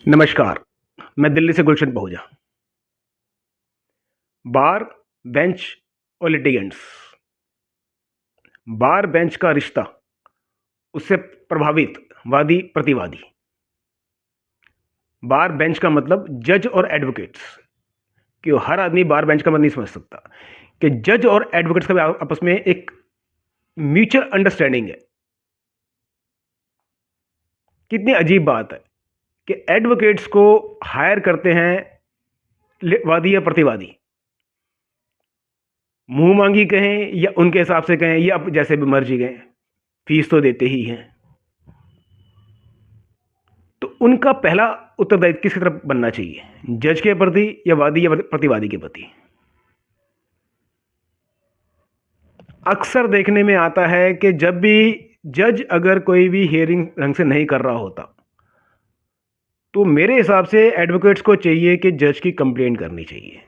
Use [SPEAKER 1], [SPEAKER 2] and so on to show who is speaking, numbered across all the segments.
[SPEAKER 1] नमस्कार। मैं दिल्ली से गुलशन पहुजा। बार, बेंच और लिटिगेंट्स। बार बेंच का रिश्ता, उससे प्रभावित वादी प्रतिवादी। बार बेंच का मतलब जज और एडवोकेट्स। कि हर आदमी बार बेंच का मतलब नहीं समझ सकता कि जज और एडवोकेट्स का आपस में एक म्यूचुअल अंडरस्टैंडिंग है। कितनी अजीब बात है कि एडवोकेट्स को हायर करते हैं वादी या प्रतिवादी, मुंह मांगी कहें या उनके हिसाब से कहें या जैसे भी मर्जी कहें, फीस तो देते ही हैं। तो उनका पहला उत्तरदायित्व किसकी तरफ बनना चाहिए, जज के प्रति या वादी या प्रतिवादी के प्रति? अक्सर देखने में आता है कि जब भी जज अगर कोई भी हियरिंग ढंग से नहीं कर रहा होता तो मेरे हिसाब से एडवोकेट्स को चाहिए कि जज की कंप्लेंट करनी चाहिए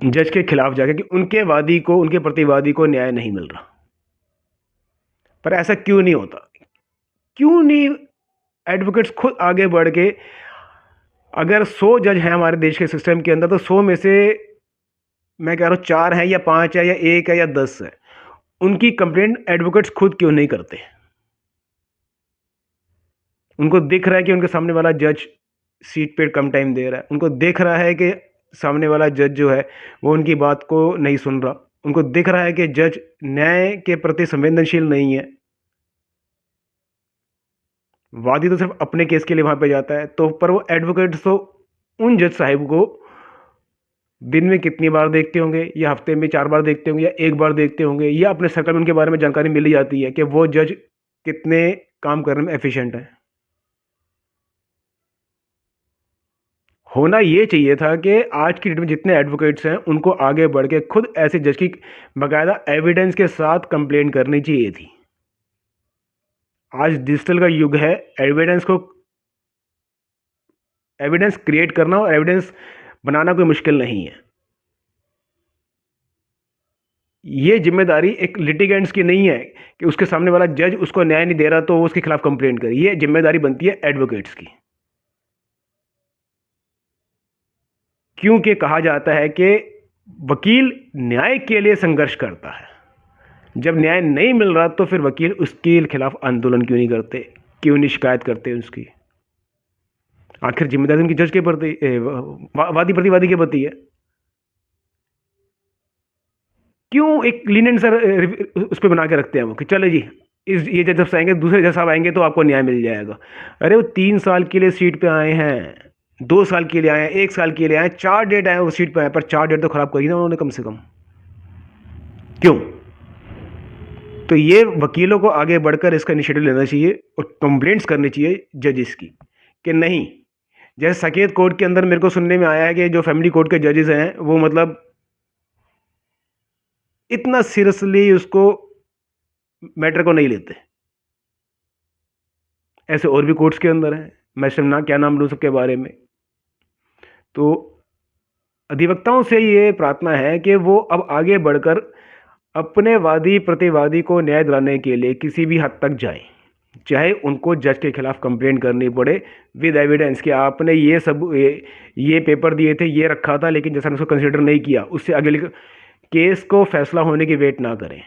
[SPEAKER 1] जज के खिलाफ जाकर कि उनके वादी को, उनके प्रतिवादी को न्याय नहीं मिल रहा। पर ऐसा क्यों नहीं होता? क्यों नहीं एडवोकेट्स खुद आगे बढ़ के, अगर 100 जज हैं हमारे देश के सिस्टम के अंदर तो 100 में से मैं कह रहा हूँ 4 हैं या 5 है या 1 है या 10 है, उनकी कंप्लेंट एडवोकेट्स खुद क्यों नहीं करते? उनको दिख रहा है कि उनके सामने वाला जज सीट पे कम टाइम दे रहा है, उनको दिख रहा है कि सामने वाला जज जो है वो उनकी बात को नहीं सुन रहा, उनको दिख रहा है कि जज न्याय के प्रति संवेदनशील नहीं है। वादी तो सिर्फ अपने केस के लिए वहां पे जाता है, तो पर वो एडवोकेट्स तो उन जज साहिब को दिन में कितनी बार देखते होंगे, या हफ्ते में 4 बार देखते होंगे, या 1 बार देखते होंगे, या अपने सर्कल में उनके बारे में जानकारी मिल ही जाती है कि वो जज कितने काम करने में एफिशिएंट है। होना ये चाहिए था कि आज की डेट में जितने एडवोकेट्स हैं उनको आगे बढ़ के खुद ऐसे जज की बाकायदा एविडेंस के साथ कंप्लेंट करनी चाहिए थी। आज डिजिटल का युग है, एविडेंस क्रिएट करना और एविडेंस बनाना कोई मुश्किल नहीं है। ये जिम्मेदारी एक लिटिगेंट्स की नहीं है कि उसके सामने वाला जज उसको न्याय नहीं दे रहा तो वो उसके खिलाफ कंप्लेंट करे। ये जिम्मेदारी बनती है एडवोकेट्स की, क्योंकि कहा जाता है कि वकील न्याय के लिए संघर्ष करता है। जब न्याय नहीं मिल रहा तो फिर वकील उसके खिलाफ आंदोलन क्यों नहीं करते, क्यों नहीं शिकायत करते उसकी? आखिर जिम्मेदारी उनकी जज के प्रति, वादी प्रतिवादी के प्रति है। क्यों एक लीनियंट सर उस पर बना के रखते हैं वो कि चले जी ये जज साहब आएंगे, दूसरे जज साहब आएंगे तो आपको न्याय मिल जाएगा। अरे वो 3 साल के लिए सीट पे आए हैं, 2 साल के लिए आए हैं, 1 साल के लिए आए, 4 डेट आए वो सीट पे आए, पर 4 डेट तो खराब करी ना उन्होंने कम से कम। क्यों? तो ये वकीलों को आगे बढ़कर इसका इनिशिएटिव लेना चाहिए और कंप्लेंट्स करनी चाहिए जजेस की कि नहीं। जैसे साकेत कोर्ट के अंदर मेरे को सुनने में आया है कि जो फैमिली कोर्ट के जजेस हैं वो मतलब इतना सीरियसली उसको मैटर को नहीं लेते। ऐसे और भी कोर्ट्स के अंदर हैं, मैं सिर्फ क्या नाम लूँ सबके बारे में। तो अधिवक्ताओं से ये प्रार्थना है कि वो अब आगे बढ़कर अपने वादी प्रतिवादी को न्याय दिलाने के लिए किसी भी हद तक जाएं, चाहे उनको जज के खिलाफ कंप्लेंट करनी पड़े विद एविडेंस कि आपने ये सब ये पेपर दिए थे, ये रखा था, लेकिन जैसा उसको कंसिडर नहीं किया, उससे अगले केस को फैसला होने की वेट ना करें।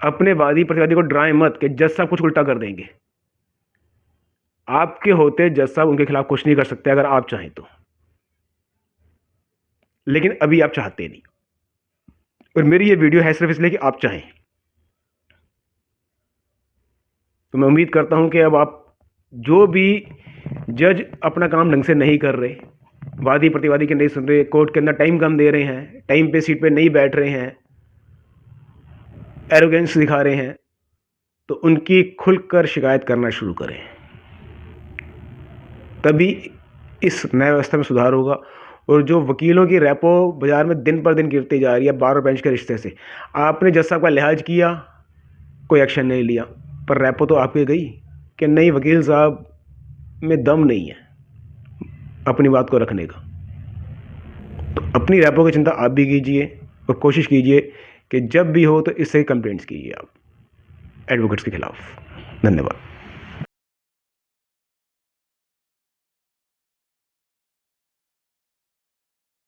[SPEAKER 1] अपने वादी प्रतिवादी को डराएं मत कि जज साहब कुछ उल्टा कर देंगे। आपके होते जज साहब उनके खिलाफ कुछ नहीं कर सकते अगर आप चाहें तो, लेकिन अभी आप चाहते नहीं। और मेरी ये वीडियो है सिर्फ इसलिए कि आप चाहें। तो मैं उम्मीद करता हूं कि अब आप जो भी जज अपना काम ढंग से नहीं कर रहे, वादी प्रतिवादी के नहीं सुन रहे, कोर्ट के अंदर टाइम कम दे रहे हैं, टाइम पे सीट पे नहीं बैठ रहे हैं, एरोगेंस दिखा रहे हैं, तो उनकी खुलकर शिकायत करना शुरू करें। तभी इस न्याय व्यवस्था में सुधार होगा। और जो वकीलों की रेपो बाजार में दिन पर दिन गिरती जा रही है बार और बेंच के रिश्ते से, आपने जज साहब का लिहाज किया, कोई एक्शन नहीं लिया, पर रेपो तो आपकी गई कि नहीं वकील साहब में दम नहीं है अपनी बात को रखने का। तो अपनी रेपो की चिंता आप भी कीजिए और कोशिश कीजिए कि जब भी हो तो इससे कंप्लेंट्स कीजिए आप एडवोकेट्स के खिलाफ। धन्यवाद।